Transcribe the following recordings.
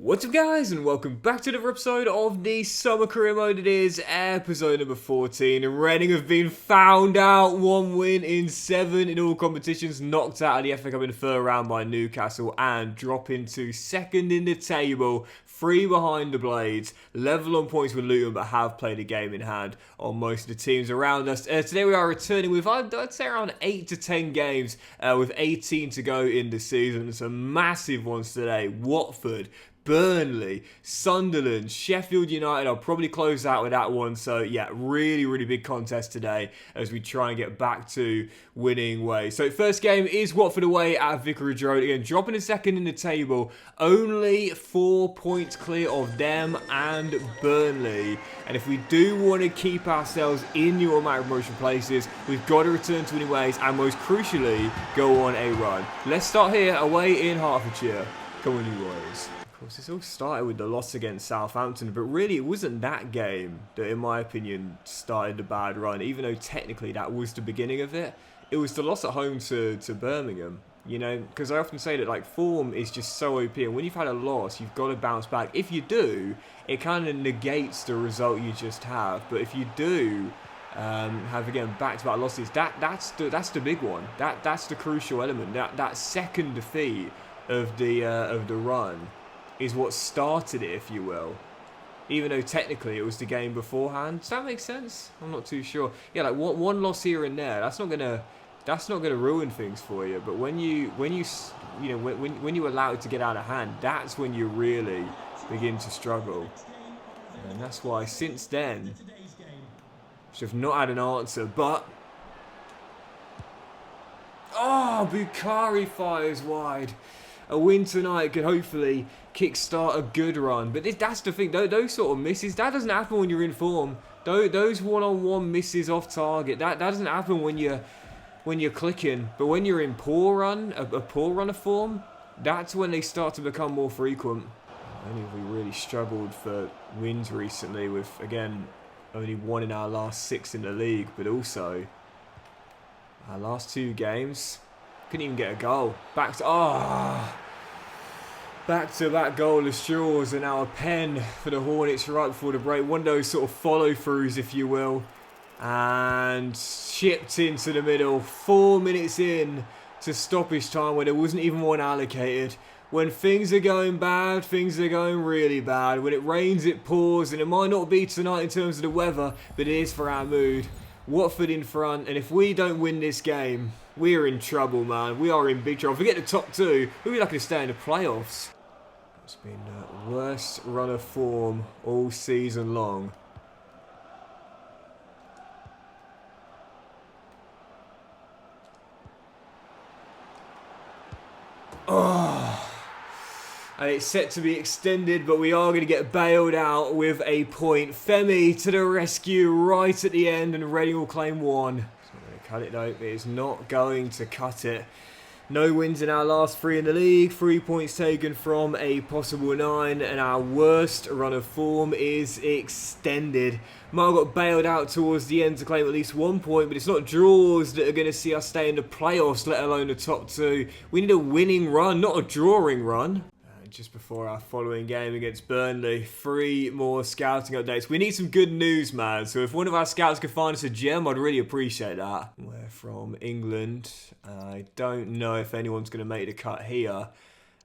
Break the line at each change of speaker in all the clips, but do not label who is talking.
What's up guys, and welcome back to another episode of the Summer Career Mode. It is episode number 14, and Reading have been found out. 1 win in 7 in all competitions, knocked out of the FA Cup in the third round by Newcastle, and dropping to second in the table, 3 behind the Blades, level on points with Luton, but have played a game in hand on most of the teams around us. Today we are returning with, I'd say, around 8 to 10 games, with 18 to go in the season. Some massive ones today. Watford, Burnley, Sunderland, Sheffield United. I'll probably close out with that one. So yeah, really big contest today as we try and get back to winning ways. So first game is Watford away at Vicarage Road. Again, dropping a second in the table. Only 4 points clear of them and Burnley. And if we do want to keep ourselves in the automatic promotion places, we've got to return to winning ways and most crucially, go on a run. Let's start here away in Hertfordshire. Come on, you Royals. This all started with the loss against Southampton, but really it wasn't that game that, in my opinion, started the bad run, even though technically that was the beginning of it. It was the loss at home to Birmingham, you know, because I often say that, like, form is just so OP, and when you've had a loss, you've got to bounce back. If you do, it kind of negates the result you just have, but if you do have, again, back-to-back losses, that's the big one. That's the crucial element. That second defeat of the run is what started it, if you will. Even though technically it was the game beforehand. Does that make sense? I'm not too sure. Yeah, like one loss here and there, that's not gonna ruin things for you. But when you allow it to get out of hand, that's when you really begin to struggle. And that's why since then, have not had an answer. But Bukhari fires wide. A win tonight could hopefully kickstart a good run. But that's the thing, those sort of misses, that doesn't happen when you're in form. Those one-on-one misses off target, that doesn't happen when you're clicking. But when you're in a poor run of form, that's when they start to become more frequent. Only have we really struggled for wins recently with, again, only 1 in our last 6 in the league, but also our last 2 games. Couldn't even get a goal. Back-to-back goalless draws, and now a pen for the Hornets right before the break. One of those sort of follow-throughs, if you will. And chipped into the middle. 4 minutes in to stoppage time where there wasn't even one allocated. When things are going bad, things are going really bad. When it rains, it pours. And it might not be tonight in terms of the weather, but it is for our mood. Watford in front, and if we don't win this game, we're in trouble, man. We are in big trouble. Forget the top 2. We'll be lucky to stay in the playoffs. It's been the worst run of form all season long. And it's set to be extended, but we are going to get bailed out with a point. Femi to the rescue right at the end, and Reading will claim 1. It's not going to cut it though. It is not going to cut it. No wins in our last 3 in the league. 3 points taken from a possible 9, and our worst run of form is extended. Mar got bailed out towards the end to claim at least 1 point, but it's not draws that are going to see us stay in the playoffs, let alone the top 2. We need a winning run, not a drawing run. Just before our following game against Burnley, 3 more scouting updates. We need some good news, man. So if one of our scouts could find us a gem, I'd really appreciate that. We're from England. I don't know if anyone's going to make the cut here.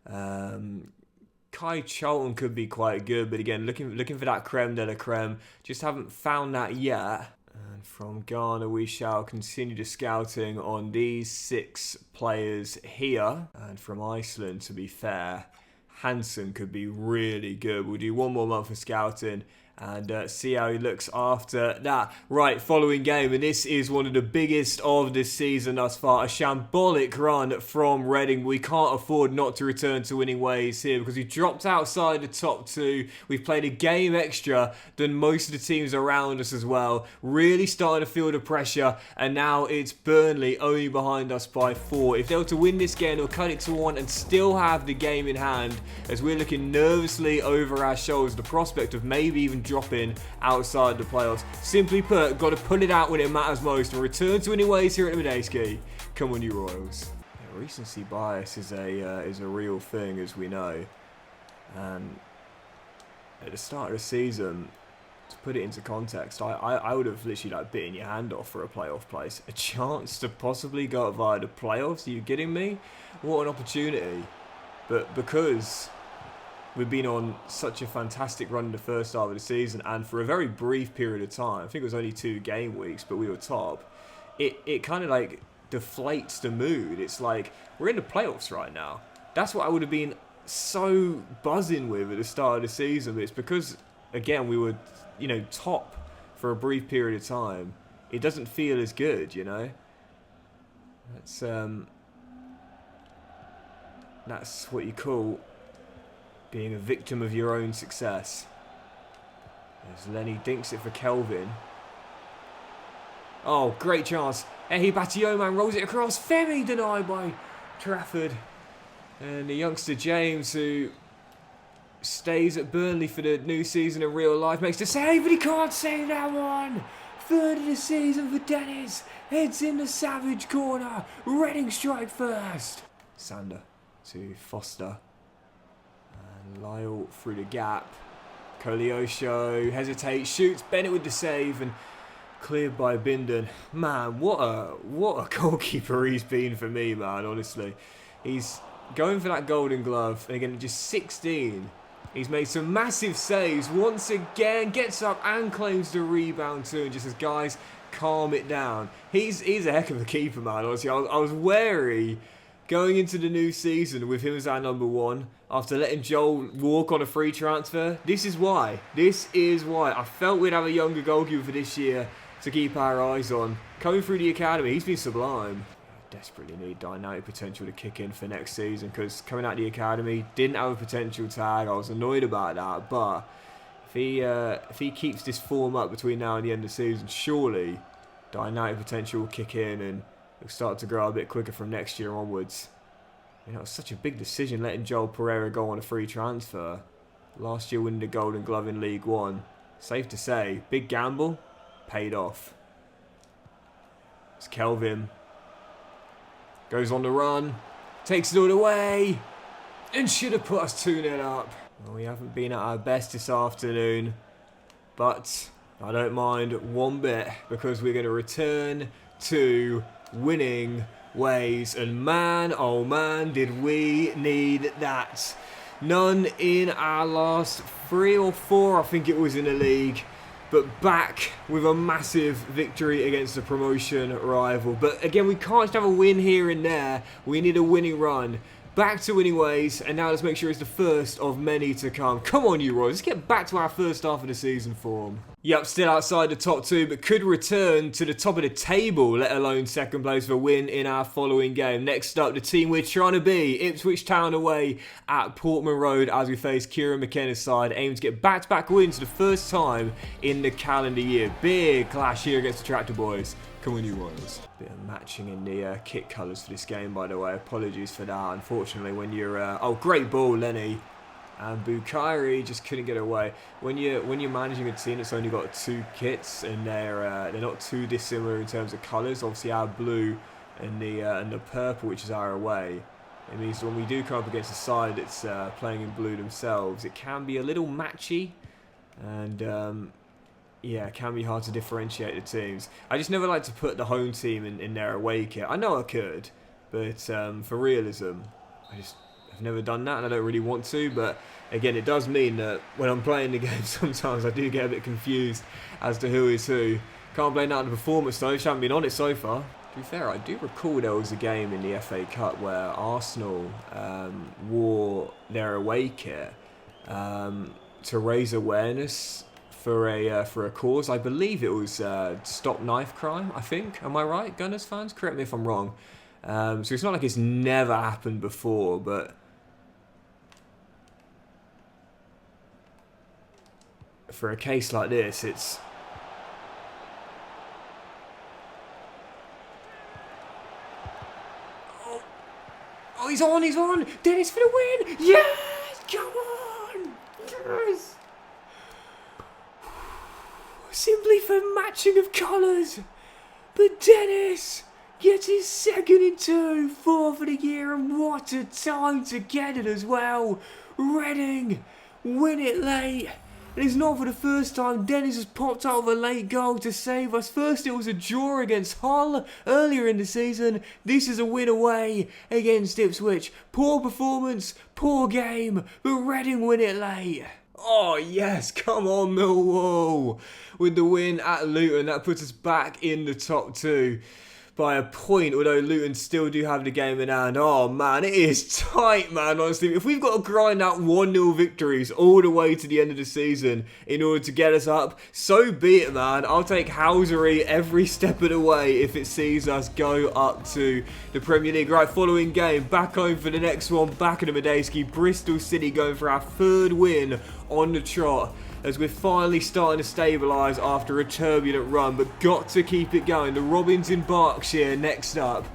Kai Charlton could be quite good, but again, looking for that creme de la creme. Just haven't found that yet. And from Ghana, we shall continue the scouting on these 6 players here. And from Iceland, to be fair, Hansen could be really good. We'll do 1 more month of scouting and see how he looks after that. Right, following game, and this is one of the biggest of this season thus far. A shambolic run from Reading. We can't afford not to return to winning ways here because we dropped outside the top 2. We've played a game extra than most of the teams around us as well. Really starting to feel the pressure, and now it's Burnley only behind us by 4. If they were to win this game, they'll cut it to 1 and still have the game in hand as we're looking nervously over our shoulders. The prospect of maybe even dropping outside the playoffs. Simply put, got to put it out when it matters most and return to winning ways here at the Medeski. Come on, you Royals. Yeah, recency bias is a real thing, as we know. And at the start of the season, to put it into context, I would have literally like bitten your hand off for a playoff place. A chance to possibly go via the playoffs? Are you kidding me? What an opportunity. But because we've been on such a fantastic run in the first half of the season, and for a very brief period of time, I think it was only 2 game weeks, but we were top, it kind of like deflates the mood. It's like, we're in the playoffs right now. That's what I would have been so buzzing with at the start of the season, but it's because, again, we were, you know, top for a brief period of time. It doesn't feel as good, you know. That's what you call being a victim of your own success. As Lenny dinks it for Kelvin. Oh, great chance. Ehi Batioman rolls it across. Very denied by Trafford. And the youngster James, who stays at Burnley for the new season in real life, makes the save, but he can't save that one. Third of the season for Dennis. Heads in the savage corner. Reading strike first. Sander to Foster. And Lyle through the gap. Koleosho hesitates, shoots. Bennett with the save and cleared by Bindon. Man, what a goalkeeper he's been for me, man, honestly. He's going for that golden glove, and again, just 16. He's made some massive saves once again, gets up and claims the rebound too, and just says, guys, calm it down. He's a heck of a keeper, man, honestly. I was wary going into the new season with him as our number 1 after letting Joel walk on a free transfer. This is why. I felt we'd have a younger goalkeeper for this year to keep our eyes on. Coming through the academy, he's been sublime. Desperately need dynamic potential to kick in for next season, because coming out of the academy, didn't have a potential tag. I was annoyed about that, but if he keeps this form up between now and the end of the season, surely dynamic potential will kick in and it'll start to grow a bit quicker from next year onwards. You know, it's such a big decision letting Joel Pereira go on a free transfer. Last year winning the Golden Glove in League One. Safe to say, big gamble, paid off. It's Kelvin. Goes on the run, takes it all away, and should have put us 2-0 up. Well, we haven't been at our best this afternoon, but I don't mind one bit, because we're going to return to winning ways. And man, oh man, did we need that. None in our last 3 or 4, I think it was in the league. But back with a massive victory against a promotion rival. But again, we can't just have a win here and there. We need a winning run. Back to winning ways, and now let's make sure it's the first of many to come. Come on, you Royals, let's get back to our first half of the season form. Yep, still outside the top 2, but could return to the top of the table, let alone second place for a win in our following game. Next up, the team we're trying to be, Ipswich Town away at Portman Road, as we face Kieran McKenna's side, aim to get back-to-back wins for the first time in the calendar year. Big clash here against the Tractor Boys. Come on, you Royals. Bit of matching in the kit colours for this game, by the way. Apologies for that. Unfortunately, when you're... oh, great ball, Lenny. And Bukhari just couldn't get away. When you're managing a team that's only got 2 kits, and they're not too dissimilar in terms of colours. Obviously, our blue and the purple, which is our away. It means when we do come up against a side that's playing in blue themselves, it can be a little matchy. And... yeah, it can be hard to differentiate the teams. I just never like to put the home team in their away kit. I know I could, but for realism, I've never done that, and I don't really want to. But again, it does mean that when I'm playing the game, sometimes I do get a bit confused as to who is who. Can't blame that on the performance though. Just haven't been on it so far. To be fair, I do recall there was a game in the FA Cup where Arsenal wore their away kit to raise awareness for a cause. I believe it was Stop Knife Crime, I think. Am I right, Gunners fans? Correct me if I'm wrong. So it's not like it's never happened before, but for a case like this, it's... Oh, he's on! Dennis for the win! Yes! Come on! Yes! Simply for matching of colours. But Dennis gets his second in 2, 4 for the year, and what a time to get it as well. Reading win it late. And it's not for the first time Dennis has popped out of a late goal to save us. First it was a draw against Hull earlier in the season. This is a win away against Ipswich. Poor performance, poor game, but Reading win it late. Oh yes, come on Millwall. With the win at Luton, that puts us back in the top 2. By a point, although Luton still do have the game in hand. Oh man, it is tight, man, honestly. If we've got to grind out 1-0 victories all the way to the end of the season in order to get us up, so be it, man. I'll take housery every step of the way if it sees us go up to the Premier League. Right, following game, back home for the next one, back at the Medeski. Bristol City going for our 3rd win on the trot, as we're finally starting to stabilise after a turbulent run, but got to keep it going. The Robins in Berkshire next up.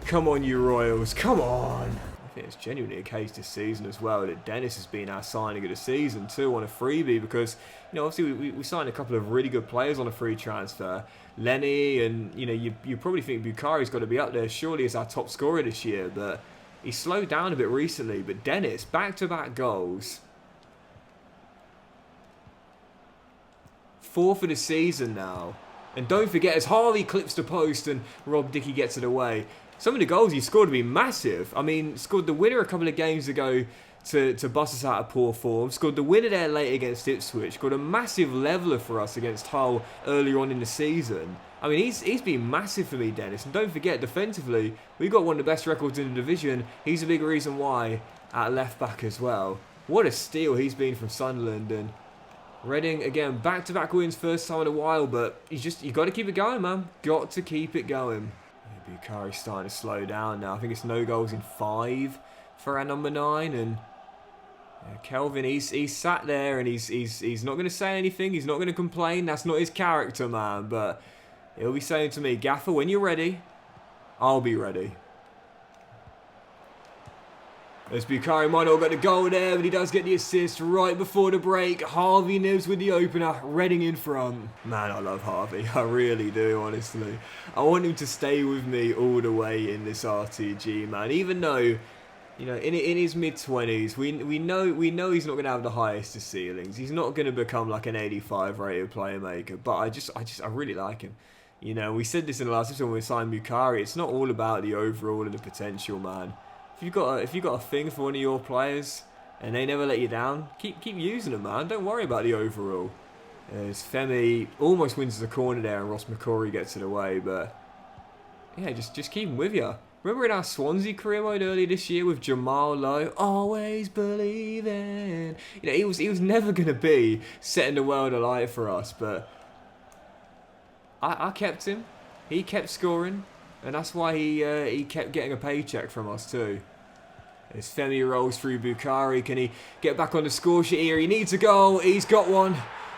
Come on, you Royals, come on. I think it's genuinely a case this season as well that Dennis has been our signing of the season too on a freebie, because, you know, obviously we signed a couple of really good players on a free transfer. Lenny, and, you know, you probably think Bukhari's got to be up there surely as our top scorer this year, but he slowed down a bit recently. But Dennis, back-to-back goals. 4 for the season now. And don't forget, as Harvey clips the post and Rob Dickey gets it away, some of the goals he scored have been massive. I mean, scored the winner a couple of games ago to bust us out of poor form. Scored the winner there late against Ipswich. Got a massive leveller for us against Hull earlier on in the season. I mean, he's been massive for me, Dennis. And don't forget, defensively, we've got one of the best records in the division. He's a big reason why at left back as well. What a steal he's been from Sunderland. And Reading, again, back-to-back wins, first time in a while, but you got to keep it going, man. Got to keep it going. Bukhari's starting to slow down now. I think it's no goals in 5 for our number 9, and Kelvin, he's sat there and he's not going to say anything. He's not going to complain. That's not his character, man. But he'll be saying to me, Gaffer, when you're ready, I'll be ready. As Bukhari might not get the goal there, but he does get the assist right before the break. Harvey nibs with the opener, Reading in front. Man, I love Harvey. I really do, honestly. I want him to stay with me all the way in this RTG, man. Even though, you know, in his mid-20s, we know he's not going to have the highest of ceilings. He's not going to become like an 85 rated playmaker. But I really like him. You know, we said this in the last episode when we signed Bukhari. It's not all about the overall and the potential, man. If you got a thing for one of your players and they never let you down, keep using them, man. Don't worry about the overall. As Femi almost wins the corner there and Ross McCrory gets it away, but yeah, just keep him with you. Remember in our Swansea career mode earlier this year with Jamal Lowe, always believing. You know, he was never gonna be setting the world alight for us, but I kept him. He kept scoring. And that's why he kept getting a paycheck from us too. As Femi rolls through Bukhari, can he get back on the score sheet here? He needs a goal, he's got one.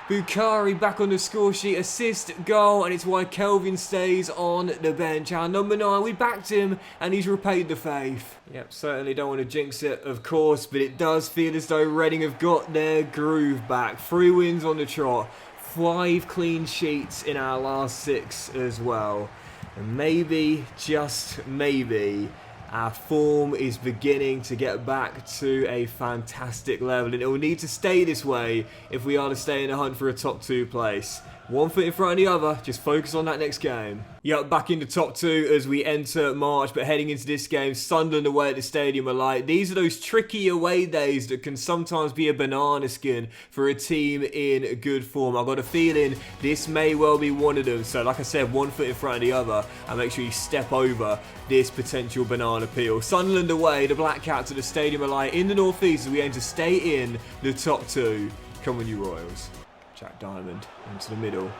Bukhari back on the score sheet, assist, goal, and it's why Kelvin stays on the bench. Our number 9, we backed him, and he's repaid the faith. Yep, certainly don't want to jinx it, of course, but it does feel as though Reading have got their groove back. 3 wins on the trot, 5 clean sheets in our last 6 as well. And maybe, just maybe, our form is beginning to get back to a fantastic level. And it will need to stay this way if we are to stay in the hunt for a top 2 place. One foot in front of the other, just focus on that next game. Yep, back in the top 2 as we enter March, but heading into this game, Sunderland away at the Stadium of Light. These are those tricky away days that can sometimes be a banana skin for a team in good form. I've got a feeling this may well be one of them. So like I said, one foot in front of the other, and make sure you step over this potential banana peel. Sunderland away, the Black Cats at the Stadium of Light in the North East as we aim to stay in the top 2. Come on, you Royals. Jack Diamond into the middle.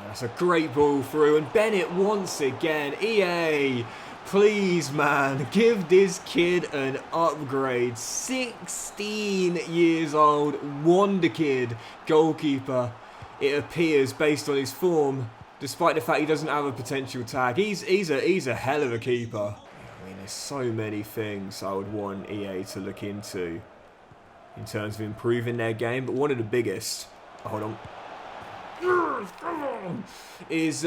That's a great ball through, and Bennett once again. EA, please, man, give this kid an upgrade. 16 years old, wonder kid, goalkeeper. It appears based on his form, despite the fact he doesn't have a potential tag. He's a hell of a keeper. I mean, there's so many things I would want EA to look into in terms of improving their game, but one of the biggest, hold on, is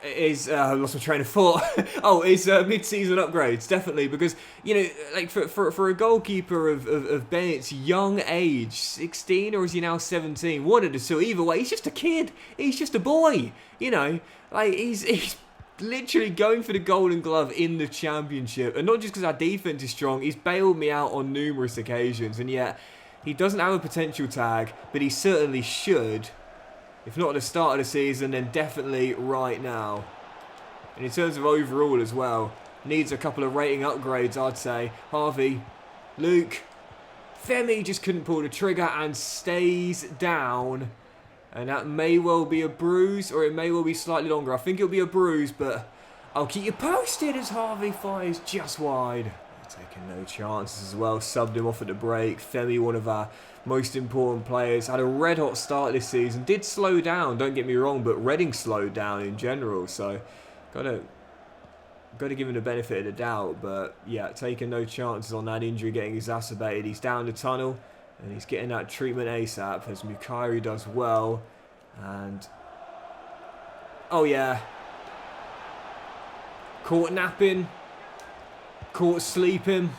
I lost my train of thought. Oh, it's mid-season upgrades, definitely, because, you know, like for a goalkeeper of Bennett's young age, 16 or is he now 17? One of the two. Either way, he's just a kid. He's just a boy. You know, like he's literally going for the Golden Glove in the Championship, and not just because our defense is strong. He's bailed me out on numerous occasions, and yet he doesn't have a potential tag, but he certainly should. If not at the start of the season, then definitely right now. And in terms of overall as well, needs a couple of rating upgrades, I'd say. Harvey, Luke, Femi just couldn't pull the trigger and stays down. And that may well be a bruise, or it may well be slightly longer. I think it'll be a bruise, but I'll keep you posted as Harvey fires just wide. Taking no chances as well. Subbed him off at the break. Femi, one of our most important players, had a red-hot start this season. Did slow down, don't get me wrong, but Reading slowed down in general. So, got to give him the benefit of the doubt. But, yeah, taking no chances on that injury getting exacerbated. He's down the tunnel, and he's getting that treatment ASAP, as Mukairi does well. And, oh, yeah. Caught napping. Caught sleeping.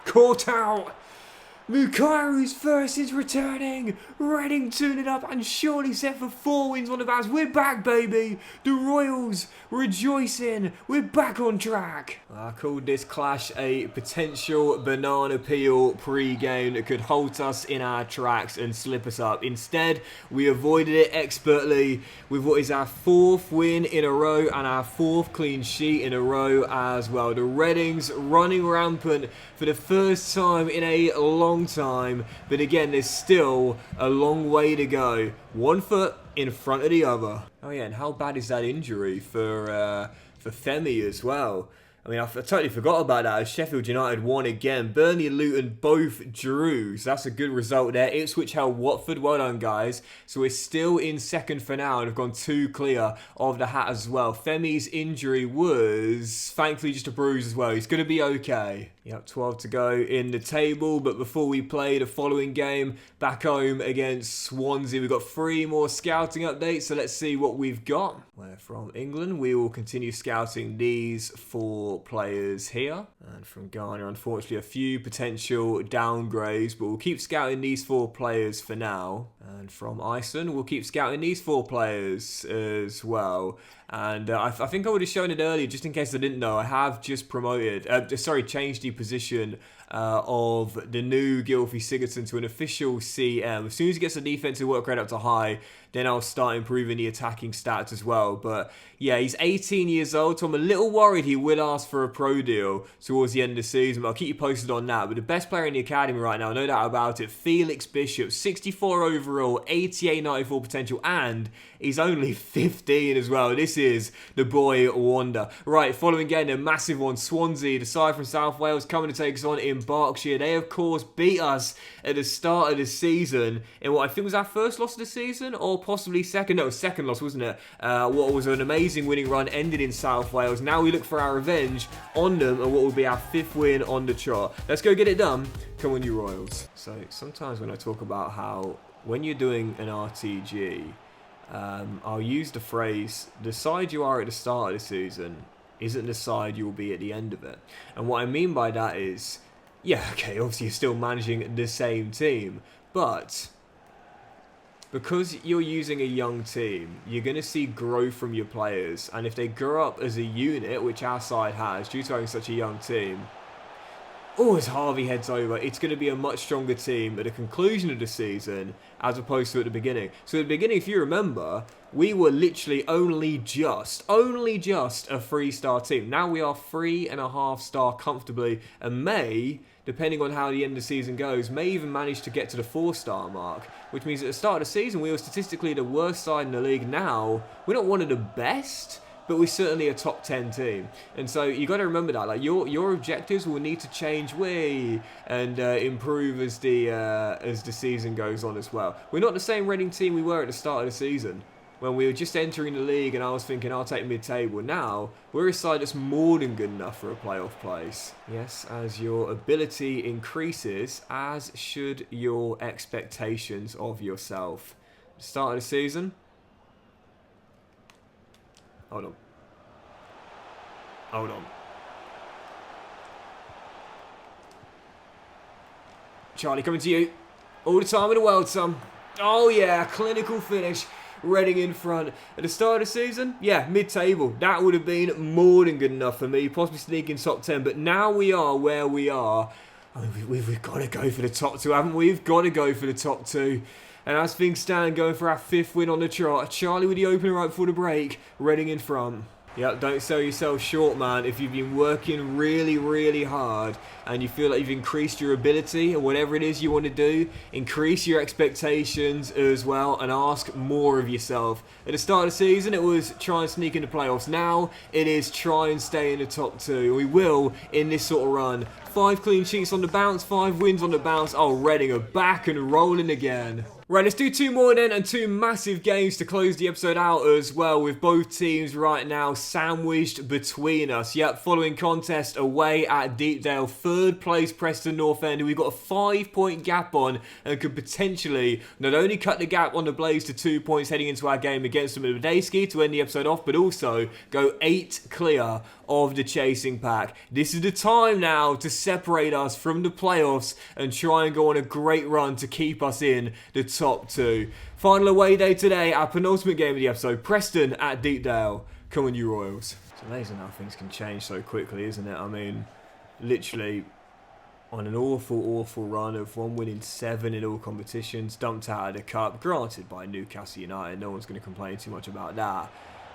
Caught out. Mukairi's first is returning. Reading 2-0 up and surely set for 4 wins on the bounce. We're back, baby. The Royals rejoicing. We're back on track. I called this clash a potential banana peel pre-game that could halt us in our tracks and slip us up. Instead, we avoided it expertly with what is our 4th win in a row and our 4th clean sheet in a row as well. The Readings running rampant for the first time in a long time, but again, there's still a long way to go. One foot in front of the other. Oh yeah, and how bad is that injury for Femi as well? I mean, I totally forgot about that. Sheffield United won again. Burnley and Luton both drew. So that's a good result there. Ipswich held Watford. Well done, guys. So we're still in second for now and have gone 2 clear of the hat as well. Femi's injury was thankfully just a bruise as well. He's going to be okay. Yep, 12 to go in the table. But before we play the following game back home against Swansea, we've got 3 more scouting updates. So let's see what we've got. Where from England, we will continue scouting these 4 players here. And from Ghana, unfortunately, a few potential downgrades, but we'll keep scouting these 4 players for now. And from Iceland, we'll keep scouting these 4 players as well. And I think I would have shown it earlier, just in case I didn't know. I have just changed the position of the new Gylfi Sigurdsson to an official CM. As soon as he gets the defensive work rate up to high, then I'll start improving the attacking stats as well. But yeah, he's 18 years old, so I'm a little worried he will ask for a pro deal towards the end of the season, but I'll keep you posted on that. But the best player in the academy right now, no doubt about it, Felix Bishop, 64 overall, 88, 94 potential, and he's only 15 as well. This is the boy wonder. Right, following game, a massive one. Swansea, the side from South Wales, coming to take us on in Berkshire. They, of course, beat us at the start of the season in what I think was our first loss of the season, or possibly second. No, second loss, wasn't it? What was an amazing winning run ended in South Wales. Now we look for our revenge on them and what will be our 5th win on the trot. Let's go get it done. Come on, you Royals. So sometimes when I talk about how when you're doing an RTG, I'll use the phrase, the side you are at the start of the season isn't the side you will be at the end of it. And what I mean by that is, yeah, okay, obviously you're still managing the same team, but because you're using a young team, you're going to see growth from your players. And if they grow up as a unit, which our side has, due to having such a young team, as Harvey heads over, it's going to be a much stronger team at the conclusion of the season as opposed to at the beginning. So at the beginning, if you remember, we were literally only just a 3-star team. Now we are 3.5-star comfortably, and may, depending on how the end of the season goes, may even manage to get to the 4-star mark, which means at the start of the season we were statistically the worst side in the league. Now we're not one of the best, but we're certainly a top 10 team. And so you got to remember that, like, your objectives will need to change and improve as the season goes on as well. We're not the same Reading team we were at the start of the season, when we were just entering the league and I was thinking I'll take mid-table. Now we're a side that's more than good enough for a playoff place. Yes, as your ability increases, as should your expectations of yourself. Start of the season, Hold on. Hold on. Charlie coming to you. All the time in the world, son. Oh, yeah. Clinical finish. Reading in front. At the start of the season, yeah, mid-table. That would have been more than good enough for me. Possibly sneaking top 10. But now we are where we are. I mean, we've got to go for the top 2, haven't we? We've got to go for the top 2. And as things stand, going for our 5th win on the trot. Charlie with the opener right before the break. Reading in front. Yep, don't sell yourself short, man. If you've been working really, really hard and you feel like you've increased your ability or whatever it is you want to do, increase your expectations as well and ask more of yourself. At the start of the season, it was try and sneak into playoffs. Now, it is try and stay in the top 2. We will in this sort of run. 5 clean sheets on the bounce, 5 wins on the bounce. Oh, Reading are back and rolling again. Right, let's do 2 more then, and 2 massive games to close the episode out as well, with both teams right now sandwiched between us. Yep, following contest away at Deepdale, 3rd place Preston North End, who we've got a 5-point gap on and could potentially not only cut the gap on the Blaze to 2 points heading into our game against them at Medeski to end the episode off, but also go 8 clear of the chasing pack. This is the time now to separate us from the playoffs and try and go on a great run to keep us in the top 2. Final away day today, our penultimate game of the episode, Preston at Deepdale. Come on, you Royals. It's amazing how things can change so quickly, isn't it? I mean, literally on an awful run of 1 win in 7 in all competitions, dumped out of the cup, granted by Newcastle United, no one's going to complain too much about that.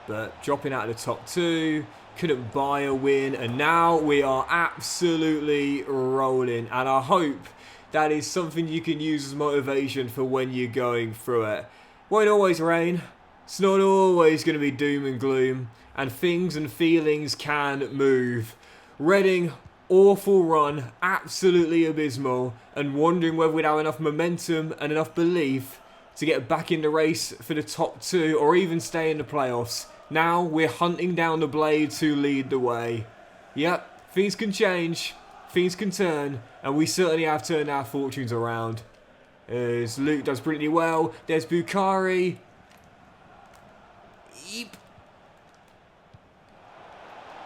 But dropping out of the top 2, couldn't buy a win, and now we are absolutely rolling. And I hope that is something you can use as motivation for when you're going through it. Won't always rain. It's not always going to be doom and gloom, and things and feelings can move. Reading, awful run, absolutely abysmal, and wondering whether we'd have enough momentum and enough belief to get back in the race for the top 2 or even stay in the playoffs. Now we're hunting down the Blades who lead the way. Yep, things can change, things can turn, and we certainly have turned our fortunes around. As Luke does brilliantly well, there's Bukhari. Eep.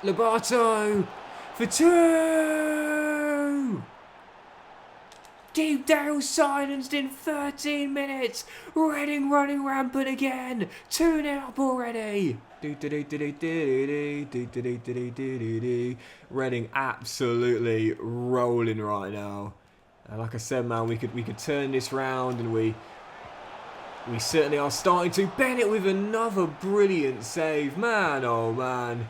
Lobato for 2! Deepdale silenced in 13 minutes. Reading running rampant again. 2-0 up already. Reading absolutely rolling right now. And like I said, man, we could turn this round, and we certainly are starting to. Bennett with another brilliant save. Man, oh man.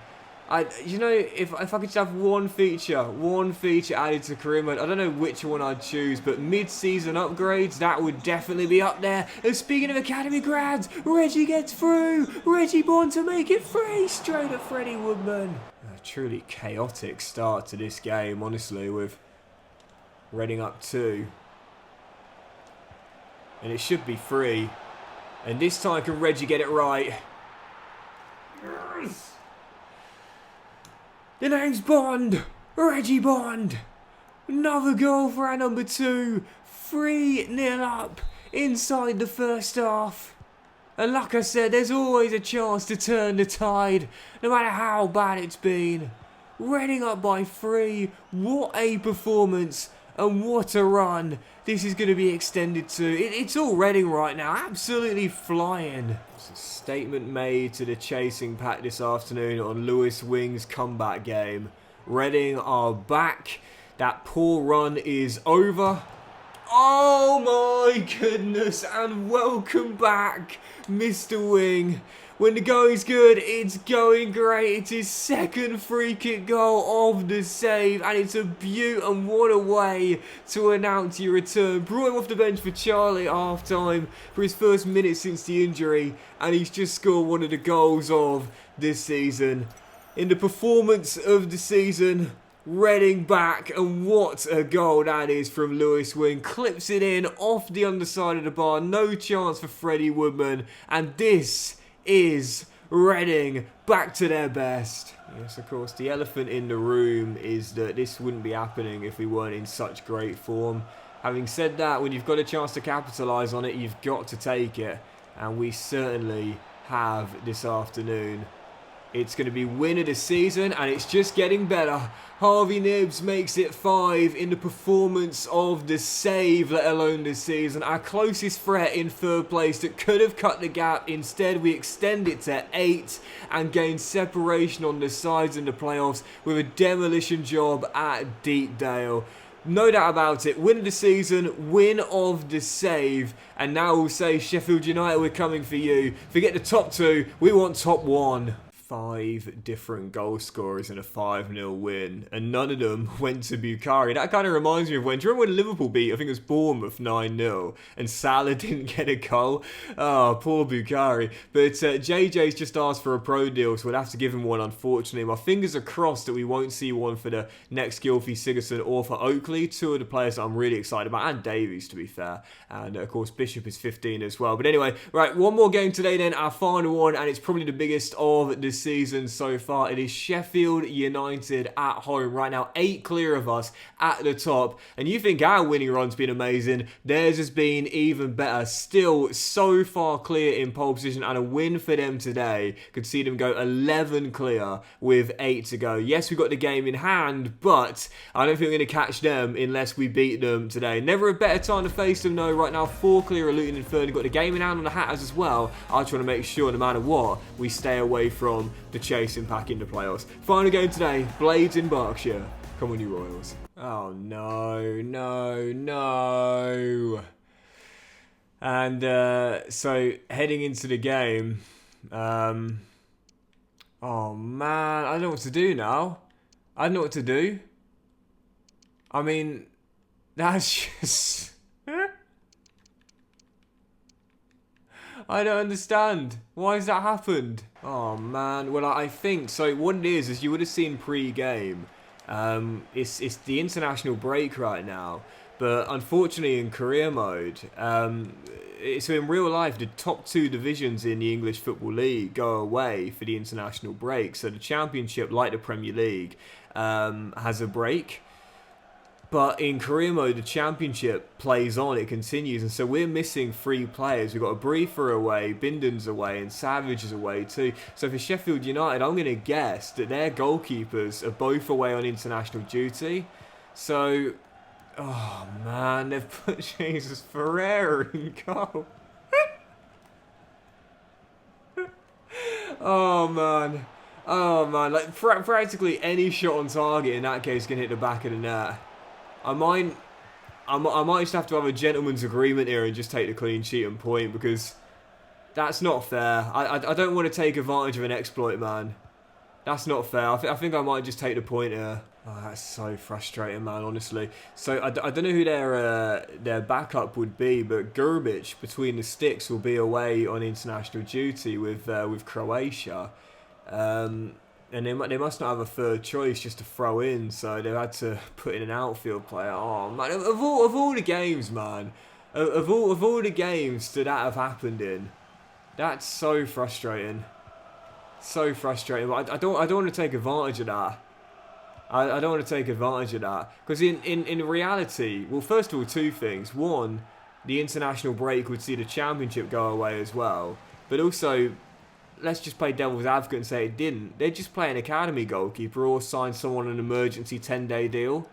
You know, if I could just have one feature added to career mode, I don't know which one I'd choose, but mid-season upgrades, that would definitely be up there. And speaking of academy grads, Reggie gets through. Reggie born to make it 3, straight at Freddie Woodman. A truly chaotic start to this game, honestly, with Reading up 2. And it should be 3. And this time can Reggie get it right? Yes! The name's Bond! Reggie Bond! Another goal for our number 2. 3-0 up inside the first half. And like I said, there's always a chance to turn the tide, no matter how bad it's been. Reading up by 3. What a performance and what a run. This is going to be extended to. It's all Reading right now, absolutely flying. It's a statement made to the chasing pack this afternoon on Lewis Wing's comeback game. Reading are back. That poor run is over. Oh my goodness, and welcome back, Mr. Wing. When the going's good, it's going great. It's his 2nd free kick goal of the save, and it's a beaut, and what a way to announce your return. Brought him off the bench for Charlie at half-time for his first minute since the injury, and he's just scored one of the goals of this season. In the performance of the season, Reading back, and what a goal that is from Lewis Wing. Clips it in off the underside of the bar, no chance for Freddie Woodman, and this is Reading back to their best. Yes, of course, the elephant in the room is that this wouldn't be happening if we weren't in such great form. Having said that, when you've got a chance to capitalise on it, you've got to take it, and we certainly have this afternoon. It's going to be win of the season, and it's just getting better. Harvey Nibbs makes it 5 in the performance of the save, let alone this season. Our closest threat in third place that could have cut the gap. Instead, we extend it to 8 and gain separation on the sides in the playoffs with a demolition job at Deepdale. No doubt about it. Win of the season, win of the save. And now we'll say, Sheffield United, we're coming for you. Forget the top 2, we want top 1. 5 different goal scorers in a 5-0 win, and none of them went to Bukhari. That kind of reminds me of when, do you remember when Liverpool beat, I think it was Bournemouth 9-0, and Salah didn't get a goal? Oh, poor Bukhari. But JJ's just asked for a pro deal, so we'll have to give him one, unfortunately. My fingers are crossed that we won't see one for the next Gylfi Sigurdsson or for Oakley, 2 of the players that I'm really excited about, and Davies, to be fair. And, of course, Bishop is 15 as well. But anyway, right, one more game today then, our final one, and it's probably the biggest of the season so far. It is Sheffield United at home right now, 8 clear of us at the top, and you think our winning run's been amazing. Theirs has been even better. Still so far clear in pole position, and a win for them today could see them go 11 clear with 8 to go. Yes, we've got the game in hand, but I don't think we're going to catch them unless we beat them today. Never a better time to face them though. Right now 4 clear of Luton in third. We've got the game in hand on the Hatters as well. I just want to make sure no matter what we stay away from the chasing pack in the playoffs. Final game today, Blades in Berkshire. Come on, you Royals. Oh, no, no, no. And so, heading into the game, oh, man, I don't know what to do now. I don't know what to do. I mean, that's just... I don't understand. Why has that happened? Oh, man. Well, I think... So, what it is you would have seen pre-game. It's the international break right now. But, unfortunately, in career mode... so, in real life, the top 2 divisions in the English Football League go away for the international break. So, the Championship, like the Premier League, has a break. But in career mode, the Championship plays on, it continues. And so we're missing 3 players. We've got a Briefer away, Binden's away, and Savage is away too. So for Sheffield United, I'm going to guess that their goalkeepers are both away on international duty. So, oh man, they've put Jesus Ferreira in goal. Oh man. Oh man, like practically any shot on target in that case can hit the back of the net. I might just have to have a gentleman's agreement here and just take the clean sheet and point, because that's not fair. I don't want to take advantage of an exploit, man. That's not fair. I think I might just take the point here. Oh, that's so frustrating, man, honestly. So I don't know who their backup would be, but Grbic between the sticks will be away on international duty with Croatia. And they must not have a third choice just to throw in, so they've had to put in an outfield player. Oh man, of all the games, man, of all the games that have happened in, that's so frustrating, so frustrating. But I don't want to take advantage of that. I don't want to take advantage of that, because in reality, well, first of all, 2 things. One, the international break would see the Championship go away as well, but also, let's just play devil's advocate and say it didn't. They'd just play an academy goalkeeper or sign someone on an emergency 10-day deal.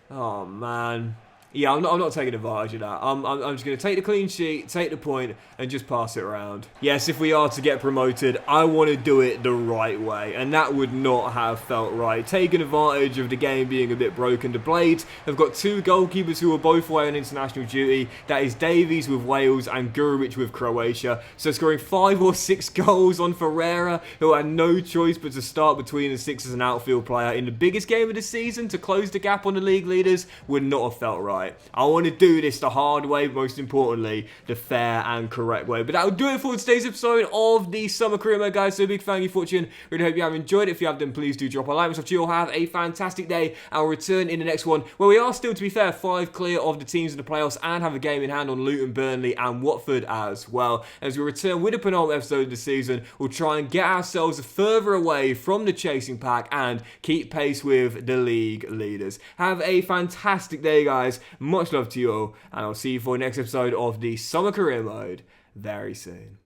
Oh, man. Yeah, I'm not taking advantage of that. I'm just going to take the clean sheet, take the point, and just pass it around. Yes, if we are to get promoted, I want to do it the right way, and that would not have felt right. Taking advantage of the game being a bit broken. The Blades have got 2 goalkeepers who are both away on international duty. That is Davies with Wales and Grbic with Croatia. So scoring 5 or 6 goals on Ferreira, who had no choice but to start between the 6 as an outfield player in the biggest game of the season to close the gap on the league leaders would not have felt right. I want to do this the hard way, but most importantly, the fair and correct way. But that will do it for today's episode of the Summer Career Mode, guys. So big thank you for watching. Really hope you have enjoyed it. If you have, then please do drop a like. So you'll have a fantastic day. I'll return in the next one, where we are still, to be fair, 5 clear of the teams in the playoffs and have a game in hand on Luton, Burnley and Watford as well. As we return with the penultimate episode of the season, we'll try and get ourselves further away from the chasing pack and keep pace with the league leaders. Have a fantastic day, guys. Much love to you all, and I'll see you for the next episode of the Summer Career Mode very soon.